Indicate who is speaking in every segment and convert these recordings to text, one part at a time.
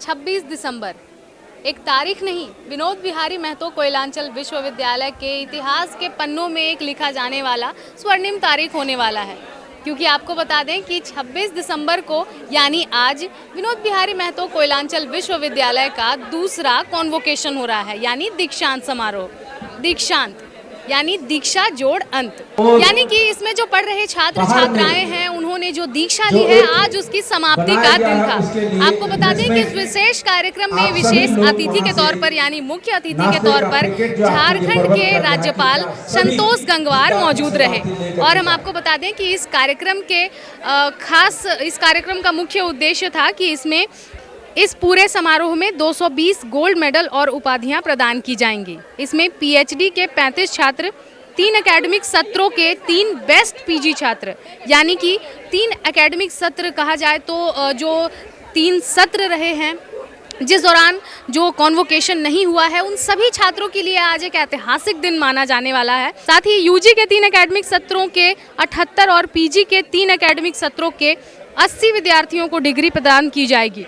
Speaker 1: छब्बीस दिसंबर एक तारीख नहीं, विनोद बिहारी महतो कोयलांचल विश्वविद्यालय के इतिहास के पन्नों में एक लिखा जाने वाला स्वर्णिम तारीख होने वाला है। क्योंकि आपको बता दें कि 26 दिसंबर को यानी आज विनोद बिहारी महतो कोयलांचल विश्वविद्यालय का दूसरा कॉन्वोकेशन हो रहा है, यानी दीक्षांत समारोह। दीक्षांत यानी दीक्षा जोड़ अंत, यानी कि इसमें जो पढ़ रहे छात्र छात्राएं हैं उन्होंने जो दीक्षा ली है, आज उसकी समाप्ति का दिन था। आपको बता दें कि इस विशेष कार्यक्रम में विशेष अतिथि के तौर पर यानी मुख्य अतिथि के तौर पर झारखंड के राज्यपाल संतोष गंगवार मौजूद रहे। और हम आपको बता दें कि इस कार्यक्रम का मुख्य उद्देश्य था कि इसमें इस पूरे समारोह में 220 गोल्ड मेडल और उपाधियां प्रदान की जाएंगी। इसमें पीएचडी के 35 छात्र, 3 एकेडमिक सत्रों के 3 बेस्ट पीजी छात्र, यानी कि 3 एकेडमिक सत्र कहा जाए तो जो 3 सत्र रहे हैं जिस दौरान जो कॉन्वोकेशन नहीं हुआ है, उन सभी छात्रों के लिए आज एक ऐतिहासिक दिन माना जाने वाला है। साथ ही यूजी के 3 एकेडमिक सत्रों के 78 और पीजी के 3 एकेडमिक सत्रों के 80 विद्यार्थियों को डिग्री प्रदान की जाएगी।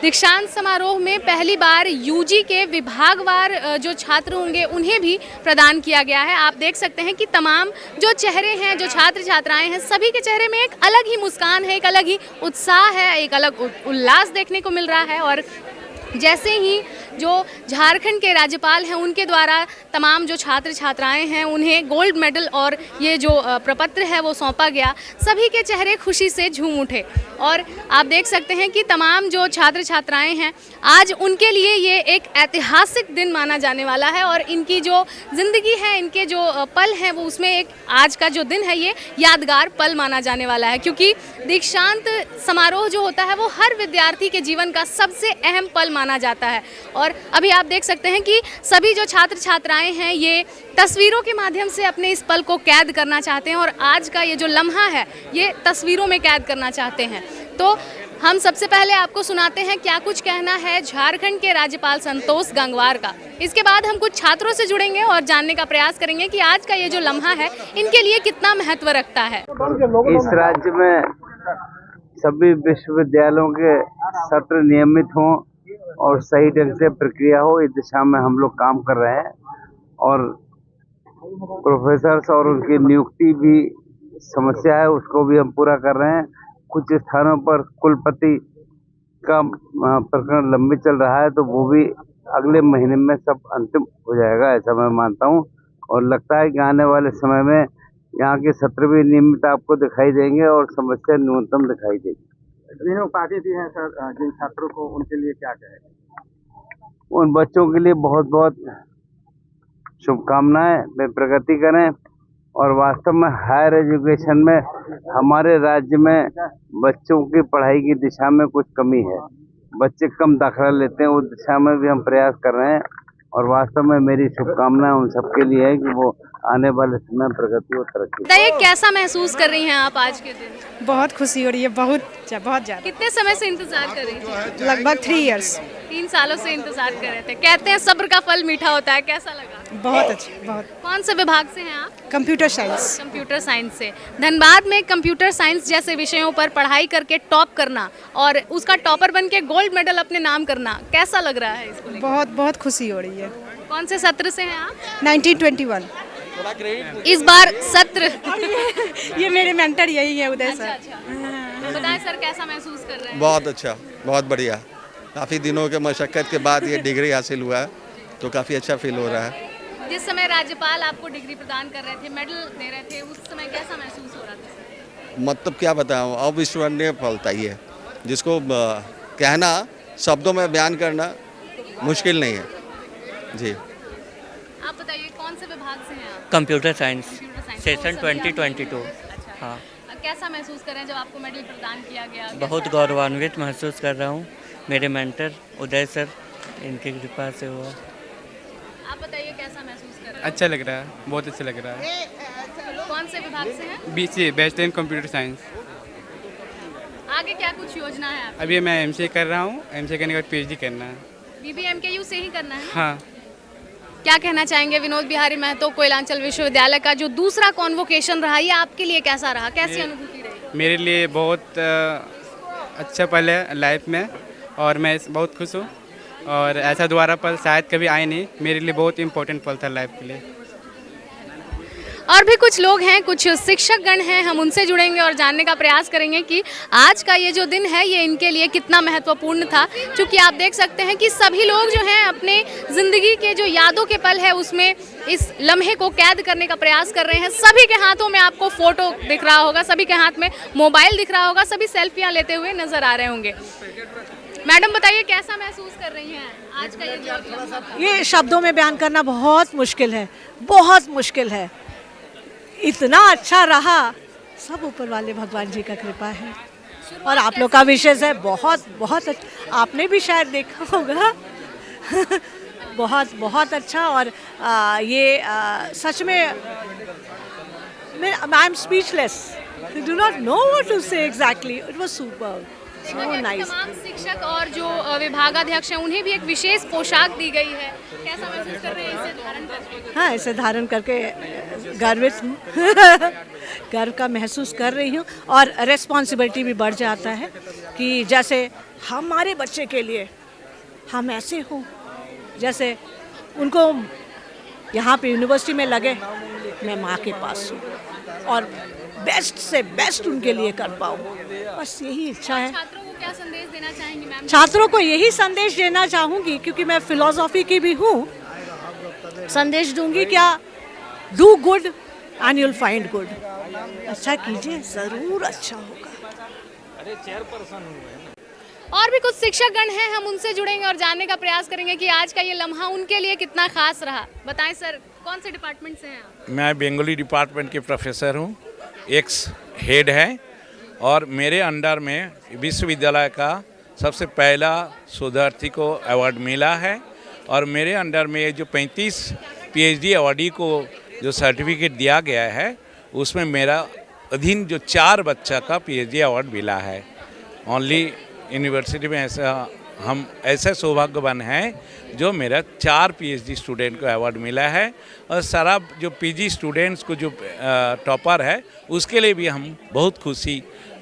Speaker 1: दीक्षांत समारोह में पहली बार यूजी के विभागवार जो छात्र होंगे उन्हें भी प्रदान किया गया है। आप देख सकते हैं कि तमाम जो चेहरे हैं, जो छात्र छात्राएं हैं, सभी के चेहरे में एक अलग ही मुस्कान है, एक अलग ही उत्साह है, एक अलग उल्लास देखने को मिल रहा है। और जैसे ही जो झारखंड के राज्यपाल हैं उनके द्वारा तमाम जो छात्र छात्राएं हैं उन्हें गोल्ड मेडल और ये जो प्रपत्र है वो सौंपा गया, सभी के चेहरे खुशी से झूम उठे। और आप देख सकते हैं कि तमाम जो छात्र छात्राएं हैं आज उनके लिए ये एक ऐतिहासिक दिन माना जाने वाला है। और इनकी जो ज़िंदगी है, इनके जो पल हैं वो उसमें एक आज का जो दिन है ये यादगार पल माना जाने वाला है। क्योंकि दीक्षांत समारोह जो होता है वो हर विद्यार्थी के जीवन का सबसे अहम पल माना जाता है। और अभी आप देख सकते हैं कि सभी जो छात्र छात्राएं हैं ये तस्वीरों के माध्यम से अपने इस पल को कैद करना चाहते हैं और आज का ये जो लम्हा है ये तस्वीरों में कैद करना चाहते हैं। तो हम सबसे पहले आपको सुनाते हैं क्या कुछ कहना है झारखंड के राज्यपाल संतोष गंगवार का। इसके बाद हम कुछ छात्रों से जुड़ेंगे और जानने का प्रयास करेंगे कि आज का ये जो लम्हा है इनके लिए कितना महत्व रखता है।
Speaker 2: इस राज्य में सभी विश्वविद्यालयों के सत्र नियमित हों और सही ढंग से प्रक्रिया हो, इस दिशा में हम लोग काम कर रहे हैं। और प्रोफेसर्स और उनकी नियुक्ति भी समस्या है, उसको भी हम पूरा कर रहे हैं। कुछ स्थानों पर कुलपति का प्रकरण लंबित चल रहा है, तो वो भी अगले महीने में सब अंतिम हो जाएगा, ऐसा मैं मानता हूँ। और लगता है कि आने वाले समय में यहाँ के सत्र भी नियमित आपको दिखाई देंगे और समस्या न्यूनतम दिखाई देगी।
Speaker 3: जिन्हें उपाधि दी है सर, जिन छात्रों को, उनके लिए क्या कहें?
Speaker 2: उन बच्चों के लिए बहुत बहुत शुभकामनाएं, वे प्रगति करें। और वास्तव में हायर एजुकेशन में हमारे राज्य में बच्चों की पढ़ाई की दिशा में कुछ कमी है, बच्चे कम दाखिला लेते हैं, उस दिशा में भी हम प्रयास कर रहे हैं। और वास्तव में मेरी शुभकामनाएं उन सबके लिए है कि वो आने वाले समय प्रगति और तरक्की।
Speaker 1: बताइए कैसा महसूस कर रही हैं आप आज के दिन?
Speaker 4: बहुत खुशी हो रही है, बहुत ज़्यादा।
Speaker 1: कितने समय से इंतजार कर रही थी?
Speaker 4: लगभग 3 इयर्स।
Speaker 1: 3 सालों से इंतजार कर रहे थे। कहते हैं सब्र का फल मीठा होता है, कैसा लगा?
Speaker 4: बहुत अच्छा, बहुत।
Speaker 1: कौन से विभाग से हैं आप?
Speaker 4: Computer science.
Speaker 1: कंप्यूटर साइंस से। धनबाद में कंप्यूटर साइंस जैसे विषयों पर पढ़ाई करके टॉप करना और उसका टॉपर बन के गोल्ड मेडल अपने नाम करना, कैसा लग रहा है इसको लेकर?
Speaker 4: बहुत बहुत खुशी हो रही है।
Speaker 1: कौन से सत्र से हैं आप?
Speaker 4: 1921।
Speaker 1: इस बार सत्र
Speaker 4: ये मेरे मेंटर यही है, उदय सर।
Speaker 1: अच्छा। बताएं सर कैसा महसूस कर रहे हैं?
Speaker 5: बहुत अच्छा, बहुत बढ़िया। काफ़ी दिनों के मशक्क़त के बाद ये डिग्री हासिल हुआ है, तो काफ़ी अच्छा फील हो रहा है।
Speaker 1: जिस समय राज्यपाल आपको डिग्री प्रदान कर रहे थे, मेडल दे रहे थे, उस समय कैसा महसूस हो रहा था?
Speaker 5: मतलब क्या बताऊँ, अविस्मरणीय फल था ये, जिसको कहना, शब्दों में बयान करना मुश्किल नहीं है जी।
Speaker 1: आप बताइए कौन से विभाग से हैं आप?
Speaker 6: कंप्यूटर साइंस, सेशन
Speaker 1: तो सभी
Speaker 6: 2022।
Speaker 1: अच्छा।
Speaker 6: हाँ,
Speaker 1: कैसा महसूस कर रहे हैं जब आपको मेडल प्रदान किया गया?
Speaker 6: बहुत गौरवान्वित महसूस कर रहा हूँ। मेरे मेंटर उदय सर, इनकी कृपा से हुआ।
Speaker 1: आप बताइए कैसा महसूस कर रहे हैं?
Speaker 7: अच्छा लग रहा है, बहुत अच्छा लग रहा है।
Speaker 1: कौन से विभाग से हैं?
Speaker 7: BCA, bachelor in computer science.
Speaker 1: आगे क्या कुछ योजना है आपकी?
Speaker 7: अभी मैं MCA कर रहा हूँ, MCA करने के बाद PhD करना है।
Speaker 1: BBMKU से ही करना है?
Speaker 7: हाँ।
Speaker 1: क्या कहना चाहेंगे विनोद बिहारी महतो कोयलांचल विश्वविद्यालय का जो दूसरा कॉन्वोकेशन रहा, ये आपके लिए कैसा रहा, कैसी अनुभूति रही?
Speaker 7: मेरे लिए बहुत अच्छा पल है लाइफ में और मैं बहुत खुश हूँ और ऐसा दोबारा पल शायद कभी आए नहीं। मेरे लिए बहुत इम्पोर्टेंट पल था लाइफ के लिए।
Speaker 1: और भी कुछ लोग हैं, कुछ शिक्षक गण हैं, हम उनसे जुड़ेंगे और जानने का प्रयास करेंगे कि आज का ये जो दिन है ये इनके लिए कितना महत्वपूर्ण था। क्योंकि आप देख सकते हैं कि सभी लोग जो हैं अपने ज़िंदगी के जो यादों के पल है उसमें इस लम्हे को कैद करने का प्रयास कर रहे हैं। सभी के हाथों में आपको फ़ोटो दिख रहा होगा, सभी के हाथ में मोबाइल दिख रहा होगा, सभी सेल्फियाँ लेते हुए नज़र आ रहे होंगे। मैडम बताइए कैसा महसूस कर रही हैं आज का ये जो
Speaker 8: ये शब्दों में बयान करना बहुत मुश्किल है, बहुत मुश्किल है। इतना अच्छा रहा, सब ऊपर वाले भगवान जी का कृपा है और आप लोग का विशेष है। बहुत बहुत अच्छा, आपने भी शायद देखा होगा। बहुत बहुत अच्छा। और ये सच में I am speechless, I do not know what to say exactly. It was super, so nice.
Speaker 1: तमाम शिक्षक और जो विभागाध्यक्ष हैं उन्हें भी एक विशेष पोशाक दी गई है, कैसा महसूस कर रहे हैं इसे धारण करके?
Speaker 8: हाँ, इसे धारण करके गर्वित हूँ। गर्व का महसूस कर रही हूँ और रिस्पॉन्सिबिलिटी भी बढ़ जाता है कि जैसे हमारे बच्चे के लिए हम ऐसे हों, जैसे उनको यहाँ पे यूनिवर्सिटी में लगे मैं माँ के पास हूँ और बेस्ट से बेस्ट उनके लिए कर पाऊँ, बस यही इच्छा है।
Speaker 1: छात्रों को क्या संदेश देना चाहेंगी मैम?
Speaker 8: छात्रों को यही संदेश देना चाहूँगी, क्योंकि मैं फिलॉसफी की भी हूँ, संदेश दूंगी क्या, do good and you'll find good. अच्छा कीजिए, ज़रूर अच्छा होगा।
Speaker 1: और भी कुछ शिक्षक गण हैं, हम उनसे जुड़ेंगे और जानने का प्रयास करेंगे कि आज का ये लम्हा उनके लिए कितना खास रहा। बताएं सर, कौन से डिपार्टमेंट से हैं आप?
Speaker 9: मैं बंगाली डिपार्टमेंट के प्रोफेसर हूँ, एक्स हेड है और मेरे अंडर में विश्वविद्यालय का सबसे पहला शोधार्थी को अवार्ड मिला है और मेरे अंडर में जो 35 पीएचडी अवार्डी को जो सर्टिफिकेट दिया गया है उसमें मेरा अधीन जो 4 बच्चा का पीएचडी अवार्ड मिला है। ओनली यूनिवर्सिटी में ऐसा हम ऐसे सौभाग्यवान हैं जो मेरा 4 पीएचडी स्टूडेंट को अवार्ड मिला है और सारा जो पीजी स्टूडेंट्स को जो टॉपर है उसके लिए भी हम बहुत खुशी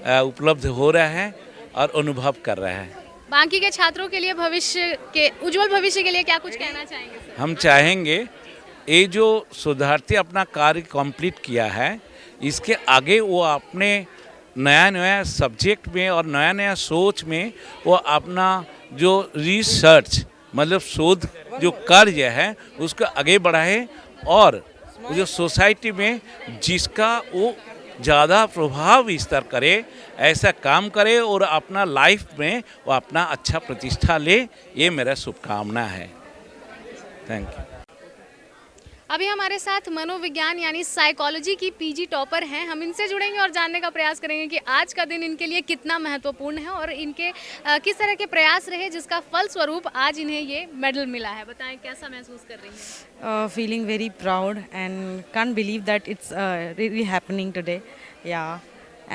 Speaker 9: उपलब्ध हो रहा है और अनुभव कर रहे हैं।
Speaker 1: बाकी के छात्रों के लिए भविष्य के उज्जवल भविष्य के लिए क्या कुछ कहना चाहेंगे सर?
Speaker 9: हम चाहेंगे ये जो शोधार्थी अपना कार्य कंप्लीट किया है इसके आगे वो अपने नया नया सब्जेक्ट में और नया नया सोच में वो अपना जो रिसर्च मतलब शोध जो कार्य है उसको आगे बढ़ाए और जो सोसाइटी में जिसका वो ज़्यादा प्रभाव विस्तार करे ऐसा काम करे और अपना लाइफ में वो अपना अच्छा प्रतिष्ठा ले, ये मेरा शुभकामना है। Thank you.
Speaker 1: अभी हमारे साथ मनोविज्ञान यानी साइकोलॉजी की पीजी टॉपर हैं, हम इनसे जुड़ेंगे और जानने का प्रयास करेंगे कि आज का दिन इनके लिए कितना महत्वपूर्ण है और इनके किस तरह के प्रयास रहे जिसका फल स्वरूप आज इन्हें ये मेडल मिला है। बताएं कैसा महसूस कर रही हैं?
Speaker 10: Feeling very proud and can't believe that it's really happening today. Yeah,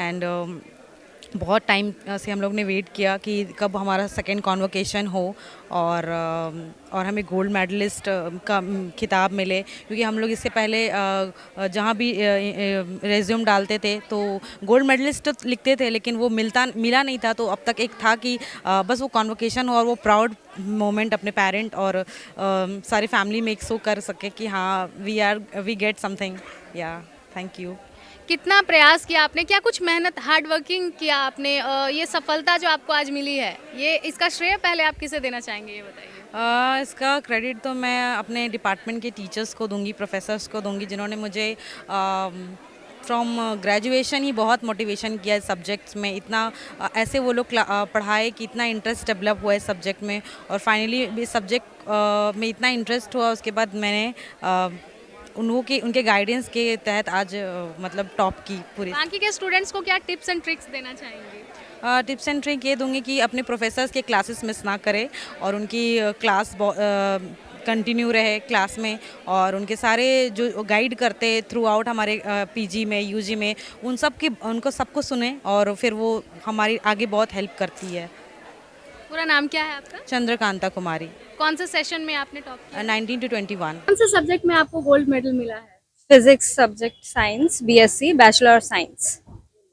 Speaker 10: and बहुत टाइम से हम लोग ने वेट किया कि कब हमारा सेकेंड कॉन्वोकेशन हो और हमें गोल्ड मेडलिस्ट का खिताब मिले, क्योंकि हम लोग इससे पहले जहाँ भी रेज्यूम डालते थे तो गोल्ड मेडलिस्ट लिखते थे लेकिन वो मिला नहीं था। तो अब तक एक था कि बस वो कॉन्वोकेशन हो और वो प्राउड मोमेंट अपने पेरेंट और सारी फैमिली में एक शो कर सके कि हाँ वी गेट समथिंग। या थैंक यू।
Speaker 1: कितना प्रयास किया आपने, क्या कुछ मेहनत हार्ड वर्किंग किया आपने? ये सफलता जो आपको आज मिली है ये इसका श्रेय पहले आप किसे देना चाहेंगे ये बताइए?
Speaker 10: इसका क्रेडिट तो मैं अपने डिपार्टमेंट के टीचर्स को दूंगी, प्रोफेसर्स को दूंगी, जिन्होंने मुझे फ्रॉम ग्रेजुएशन ही बहुत मोटिवेशन किया इस सब्जेक्ट्स में। इतना ऐसे वो लोग पढ़ाए कि इतना इंटरेस्ट डेवलप हुआ इस सब्जेक्ट में और फाइनली इस सब्जेक्ट में इतना इंटरेस्ट हुआ। उसके बाद मैंने उनके गाइडेंस के तहत आज मतलब टॉप की पूरी।
Speaker 1: बाकी के स्टूडेंट्स को क्या टिप्स एंड ट्रिक्स देना चाहेंगे?
Speaker 10: टिप्स एंड ट्रिक ये दूंगी कि अपने प्रोफेसर्स के क्लासेस मिस ना करें और उनकी क्लास कंटिन्यू रहे क्लास में और उनके सारे जो गाइड करते थ्रू आउट हमारे पीजी में यूजी में उनको सबको सुने और फिर वो हमारी आगे बहुत हेल्प करती है।
Speaker 1: पूरा नाम क्या है आपका?
Speaker 10: चंद्रकांता कुमारी।
Speaker 1: कौन से सेशन में आपने टॉप किया?
Speaker 10: 19 to 21।
Speaker 1: कौन से सब्जेक्ट में आपको गोल्ड मेडल मिला है?
Speaker 11: Physics subject, science, BSc, bachelor of science.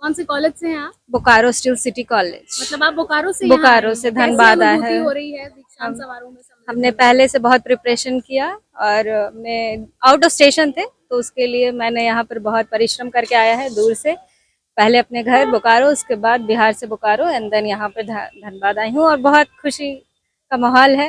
Speaker 1: कौन से कॉलेज से हैं आप?
Speaker 11: Bokaro steel city college.
Speaker 1: मतलब आप बोकारो से यहाँ
Speaker 11: बोकारो
Speaker 1: आए हैं।
Speaker 11: से
Speaker 1: कैसी
Speaker 11: धनबाद आए
Speaker 1: अनुभूति
Speaker 11: हैं।
Speaker 1: हो रही है दीक्षांत समारोह में सम्मिलित
Speaker 11: हमने पहले से बहुत प्रिपरेशन किया और मैं आउट ऑफ स्टेशन थे तो उसके लिए मैंने यहाँ पर बहुत परिश्रम करके आया है दूर से। पहले अपने घर बोकारो, उसके बाद बिहार से बोकारो एंड देन यहाँ पर धनबाद आई हूँ और बहुत खुशी का माहौल है,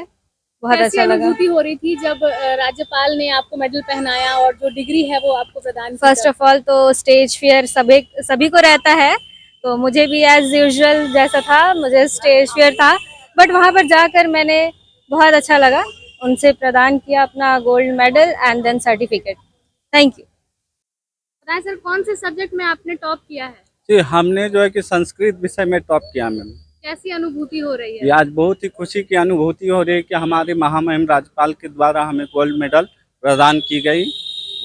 Speaker 11: बहुत
Speaker 1: कैसी
Speaker 11: अच्छा लगा।
Speaker 1: अनुभूति हो रही थी जब राज्यपाल ने आपको मेडल पहनाया और जो डिग्री है वो आपको प्रदान की?
Speaker 11: फर्स्ट ऑफ ऑल तो स्टेज फियर सभी को रहता है, तो मुझे भी एज यूजुअल जैसा था, मुझे स्टेज फियर था, बट वहाँ पर जाकर मैंने बहुत अच्छा लगा, उनसे प्रदान किया अपना gold medal and then certificate. Thank you.
Speaker 1: बताएं सर, कौन से सब्जेक्ट में आपने टॉप किया है?
Speaker 3: जी, हमने जो है कि संस्कृत विषय में टॉप किया मैम।
Speaker 1: कैसी अनुभूति हो रही है?
Speaker 3: ये आज बहुत ही खुशी की अनुभूति हो रही है कि हमारे महामहिम राज्यपाल के द्वारा हमें गोल्ड मेडल प्रदान की गई,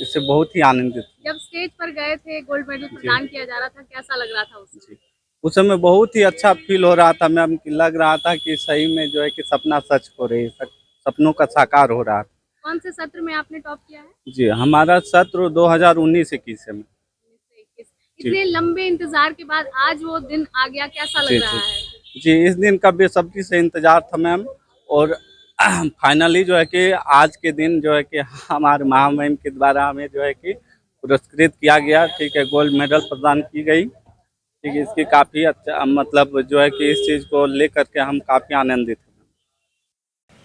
Speaker 3: इससे बहुत ही आनंदित।
Speaker 1: जब स्टेज पर गए थे, गोल्ड मेडल प्रदान किया जा रहा था, कैसा लग रहा था उसमें?
Speaker 3: उस समय बहुत ही अच्छा फील हो रहा था मैम, कि लग रहा था कि सही में जो है कि सपना सच हो रही है, सपनों का साकार हो रहा था।
Speaker 1: कौन से सत्र में आपने टॉप किया है?
Speaker 12: जी, हमारा सत्र 2019-21 में।
Speaker 1: इतने लंबे इंतजार के बाद आज वो दिन आ गया, कैसा लग रहा है?
Speaker 12: जी, इस दिन का बेसब्री से इंतजार था मैम, और फाइनली जो है कि आज के दिन जो है कि हमारे महामहिम के द्वारा हमें जो है कि पुरस्कृत किया गया, ठीक है, गोल्ड मेडल प्रदान की गई, ठीक है। इसकी काफ़ी अच्छा मतलब जो है कि इस चीज़ को लेकर के हम काफ़ी आनंदित हैं।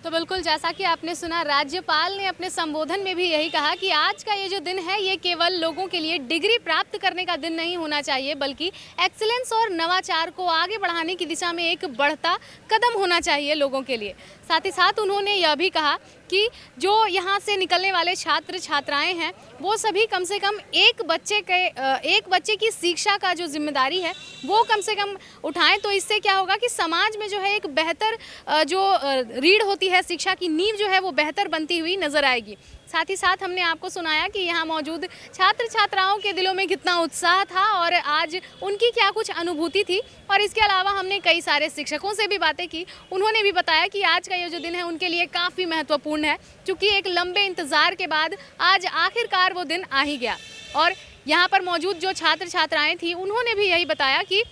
Speaker 1: तो बिल्कुल जैसा कि आपने सुना, राज्यपाल ने अपने संबोधन में भी यही कहा कि आज का ये जो दिन है ये केवल लोगों के लिए डिग्री प्राप्त करने का दिन नहीं होना चाहिए, बल्कि एक्सीलेंस और नवाचार को आगे बढ़ाने की दिशा में एक बढ़ता कदम होना चाहिए लोगों के लिए। साथ ही साथ उन्होंने यह भी कहा कि जो यहाँ से निकलने वाले छात्र छात्राएं हैं वो सभी कम से कम एक बच्चे की शिक्षा का जो जिम्मेदारी है वो कम से कम उठाएं, तो इससे क्या होगा कि समाज में जो है एक बेहतर जो रीढ़ होती है, शिक्षा की नींव जो है वो बेहतर बनती हुई नजर आएगी। साथ ही साथ हमने आपको सुनाया कि यहाँ मौजूद छात्र छात्राओं के दिलों में कितना उत्साह था और आज उनकी क्या कुछ अनुभूति थी, और इसके अलावा हमने कई सारे शिक्षकों से भी बातें की। उन्होंने भी बताया कि आज का ये जो दिन है उनके लिए काफ़ी महत्वपूर्ण है, क्योंकि एक लंबे इंतज़ार के बाद आज आखिरकार वो दिन आ ही गया। और यहाँ पर मौजूद जो छात्र छात्राएँ थी उन्होंने भी यही बताया कि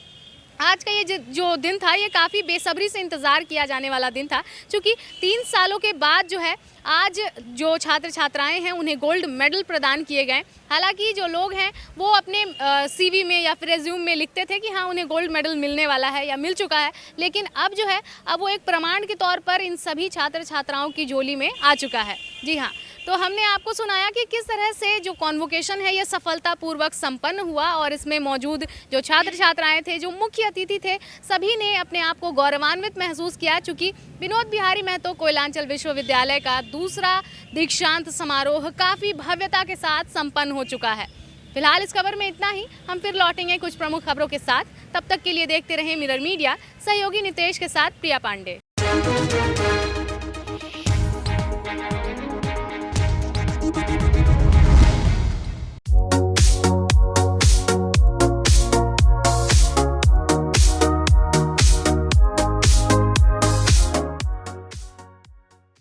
Speaker 1: आज का ये जो दिन था ये काफ़ी बेसब्री से इंतज़ार किया जाने वाला दिन था, क्योंकि 3 सालों के बाद जो है आज जो छात्र छात्राएं हैं उन्हें गोल्ड मेडल प्रदान किए गए। हालांकि जो लोग हैं वो अपने सीवी में या फिर रेज्यूम में लिखते थे कि हाँ उन्हें गोल्ड मेडल मिलने वाला है या मिल चुका है, लेकिन अब जो है अब वो एक प्रमाण के तौर पर इन सभी छात्र छात्राओं की झोली में आ चुका है। जी हाँ, तो हमने आपको सुनाया कि किस तरह से जो कॉन्वोकेशन है ये सफलतापूर्वक संपन्न हुआ, और इसमें मौजूद जो छात्र छात्राएं थे, जो मुख्य अतिथि थे, सभी ने अपने आप को गौरवान्वित महसूस किया, चूँकि विनोद बिहारी महतो कोयलांचल विश्वविद्यालय का दूसरा दीक्षांत समारोह काफ़ी भव्यता के साथ संपन्न हो चुका है। फिलहाल इस खबर में इतना ही, हम फिर लौटेंगे कुछ प्रमुख खबरों के साथ। तब तक के लिए देखते रहें मिरर मीडिया। सहयोगी नितेश के साथ प्रिया पांडे।